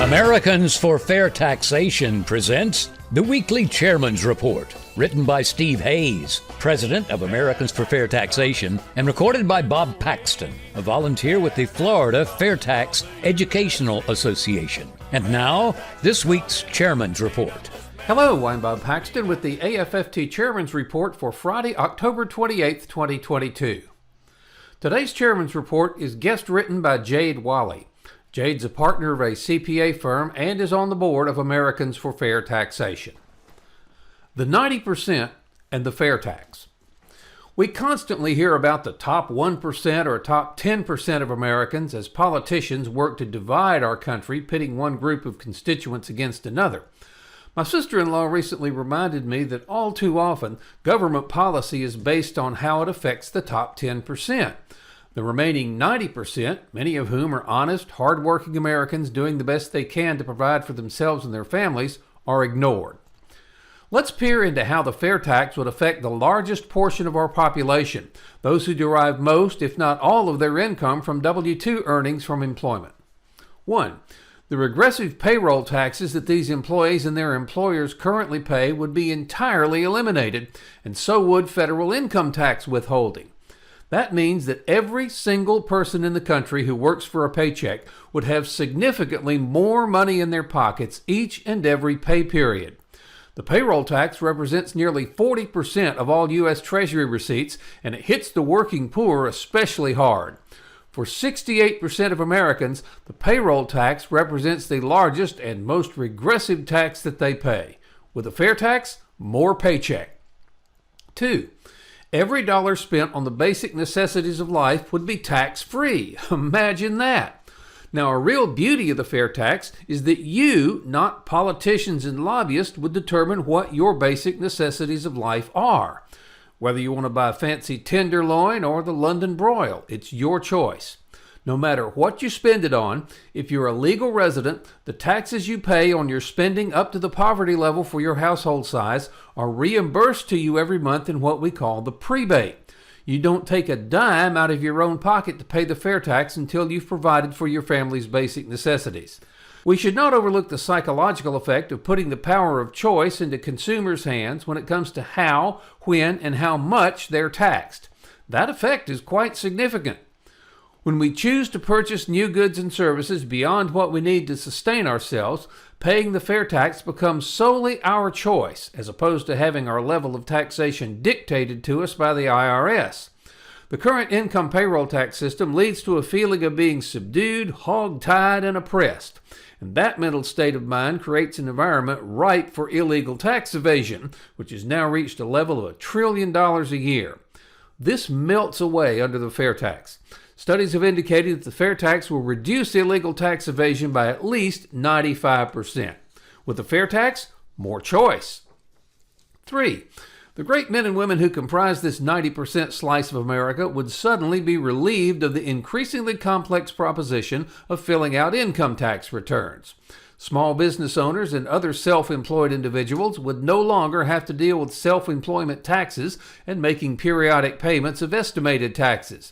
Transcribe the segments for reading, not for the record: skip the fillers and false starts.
Americans for Fair Taxation presents the Weekly Chairman's Report, written by Steve Hayes, president of Americans for Fair Taxation, and recorded by Bob Paxton, a volunteer with the Florida FAIRtax Educational Association. And now, this week's Chairman's Report. Hello, I'm Bob Paxton with the AFFT Chairman's Report for Friday, October 28th, 2022. Today's Chairman's Report is guest written by Jade Walle. Jade's a partner of a CPA firm and is on the board of Americans for Fair Taxation. The 90% and the fair tax. We constantly hear about the top 1% or top 10% of Americans as politicians work to divide our country, pitting one group of constituents against another. My sister-in-law recently reminded me that all too often, government policy is based on how it affects the top 10%. The remaining 90%, many of whom are honest, hard-working Americans doing the best they can to provide for themselves and their families, are ignored. Let's peer into how the fair tax would affect the largest portion of our population, those who derive most, if not all, of their income from W-2 earnings from employment. 1. The regressive payroll taxes that these employees and their employers currently pay would be entirely eliminated, and so would federal income tax withholding. That means that every single person in the country who works for a paycheck would have significantly more money in their pockets each and every pay period. The payroll tax represents nearly 40% of all U.S. Treasury receipts, and it hits the working poor especially hard. For 68% of Americans, the payroll tax represents the largest and most regressive tax that they pay. With a fair tax, more paycheck. 2. Every dollar spent on the basic necessities of life would be tax-free. Imagine that. Now, a real beauty of the fair tax is that you, not politicians and lobbyists, would determine what your basic necessities of life are. Whether you want to buy a fancy tenderloin or the London broil, it's your choice. No matter what you spend it on, if you're a legal resident, the taxes you pay on your spending up to the poverty level for your household size are reimbursed to you every month in what we call the prebate. You don't take a dime out of your own pocket to pay the fair tax until you've provided for your family's basic necessities. We should not overlook the psychological effect of putting the power of choice into consumers' hands when it comes to how, when, and how much they're taxed. That effect is quite significant. When we choose to purchase new goods and services beyond what we need to sustain ourselves, paying the fair tax becomes solely our choice, as opposed to having our level of taxation dictated to us by the IRS. The current income payroll tax system leads to a feeling of being subdued, hog-tied, and oppressed. And that mental state of mind creates an environment ripe for illegal tax evasion, which has now reached a level of $1 trillion a year. This melts away under the fair tax. Studies have indicated that the fair tax will reduce illegal tax evasion by at least 95%. With the fair tax, more choice. 3. The great men and women who comprise this 90% slice of America would suddenly be relieved of the increasingly complex proposition of filling out income tax returns. Small business owners and other self-employed individuals would no longer have to deal with self-employment taxes and making periodic payments of estimated taxes.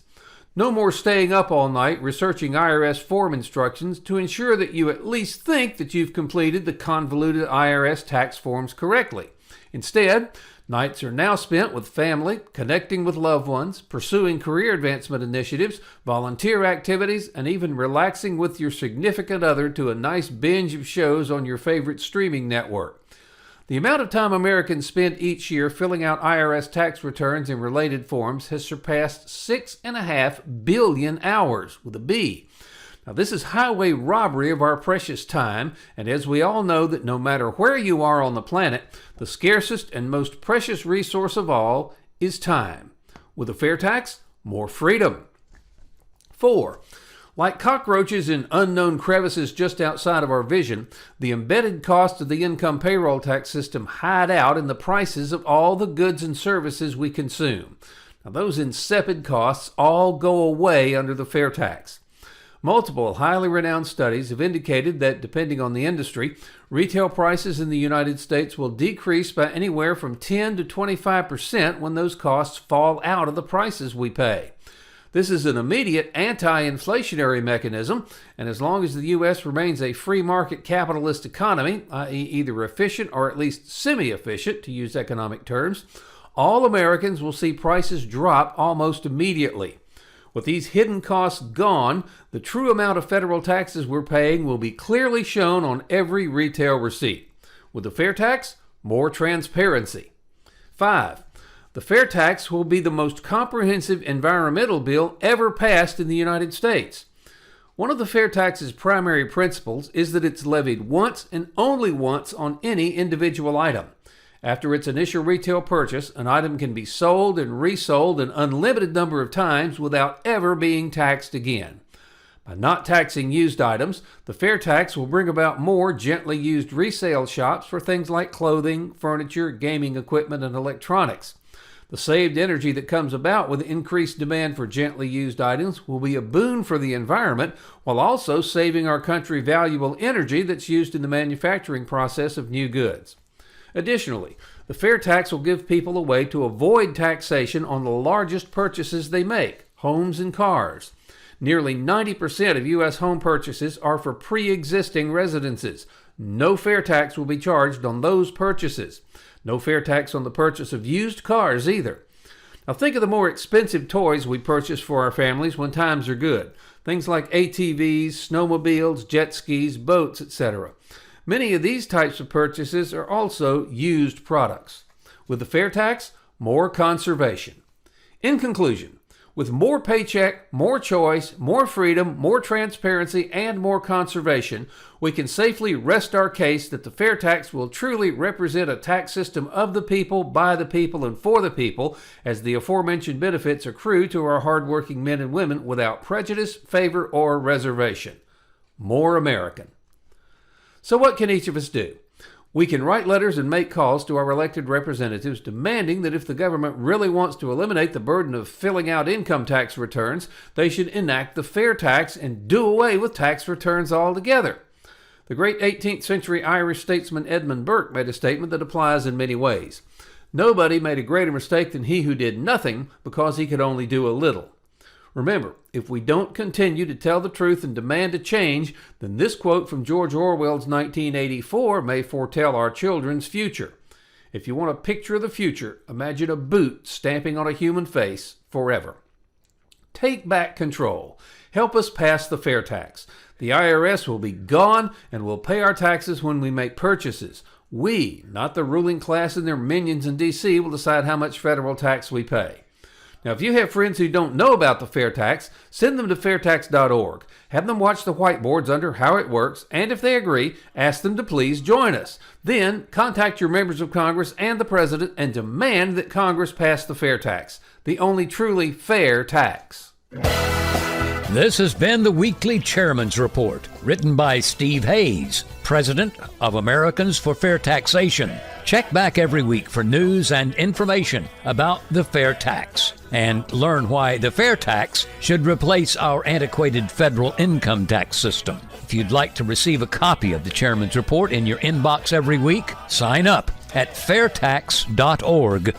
No more staying up all night researching IRS form instructions to ensure that you at least think that you've completed the convoluted IRS tax forms correctly. Instead, nights are now spent with family, connecting with loved ones, pursuing career advancement initiatives, volunteer activities, and even relaxing with your significant other to a nice binge of shows on your favorite streaming network. The amount of time Americans spend each year filling out IRS tax returns and related forms has surpassed 6.5 billion hours, with a B. Now, this is highway robbery of our precious time, and as we all know that no matter where you are on the planet, the scarcest and most precious resource of all is time. With a fair tax, more freedom. 4. Like cockroaches in unknown crevices just outside of our vision, the embedded costs of the income payroll tax system hide out in the prices of all the goods and services we consume. Now, those insipid costs all go away under the fair tax. Multiple highly renowned studies have indicated that, depending on the industry, retail prices in the United States will decrease by anywhere from 10 to 25% when those costs fall out of the prices we pay. This is an immediate anti-inflationary mechanism, and as long as the U.S. remains a free market capitalist economy, i.e. either efficient or at least semi-efficient, to use economic terms, all Americans will see prices drop almost immediately. With these hidden costs gone, the true amount of federal taxes we're paying will be clearly shown on every retail receipt. With the fair tax, more transparency. 5. The fair tax will be the most comprehensive environmental bill ever passed in the United States. One of the fair tax's primary principles is that it's levied once and only once on any individual item. After its initial retail purchase, an item can be sold and resold an unlimited number of times without ever being taxed again. By not taxing used items, the fair tax will bring about more gently used resale shops for things like clothing, furniture, gaming equipment, and electronics. The saved energy that comes about with increased demand for gently used items will be a boon for the environment while also saving our country valuable energy that's used in the manufacturing process of new goods. Additionally, the fair tax will give people a way to avoid taxation on the largest purchases they make, homes and cars. Nearly 90% of U.S. home purchases are for pre-existing residences. No fair tax will be charged on those purchases. No fair tax on the purchase of used cars either. Now think of the more expensive toys we purchase for our families when times are good. Things like ATVs, snowmobiles, jet skis, boats, etc. Many of these types of purchases are also used products. With the fair tax, more conservation. In conclusion, with more paycheck, more choice, more freedom, more transparency, and more conservation, we can safely rest our case that the fair tax will truly represent a tax system of the people, by the people, and for the people, as the aforementioned benefits accrue to our hardworking men and women without prejudice, favor, or reservation. More American. So what can each of us do? We can write letters and make calls to our elected representatives demanding that if the government really wants to eliminate the burden of filling out income tax returns, they should enact the fair tax and do away with tax returns altogether. The great 18th century Irish statesman Edmund Burke made a statement that applies in many ways. Nobody made a greater mistake than he who did nothing because he could only do a little. Remember, if we don't continue to tell the truth and demand a change, then this quote from George Orwell's 1984 may foretell our children's future. If you want a picture of the future, imagine a boot stamping on a human face forever. Take back control. Help us pass the fair tax. The IRS will be gone and we'll pay our taxes when we make purchases. We, not the ruling class and their minions in D.C., will decide how much federal tax we pay. Now, if you have friends who don't know about the fair tax, send them to fairtax.org. Have them watch the whiteboards under how it works, and if they agree, ask them to please join us. Then, contact your members of Congress and the President and demand that Congress pass the fair tax, the only truly fair tax. This has been the Weekly Chairman's Report, written by Steve Hayes, President of Americans for Fair Taxation. Check back every week for news and information about the fair tax, and learn why the fair tax should replace our antiquated federal income tax system. If you'd like to receive a copy of the Chairman's Report in your inbox every week, sign up at FAIRtax.org.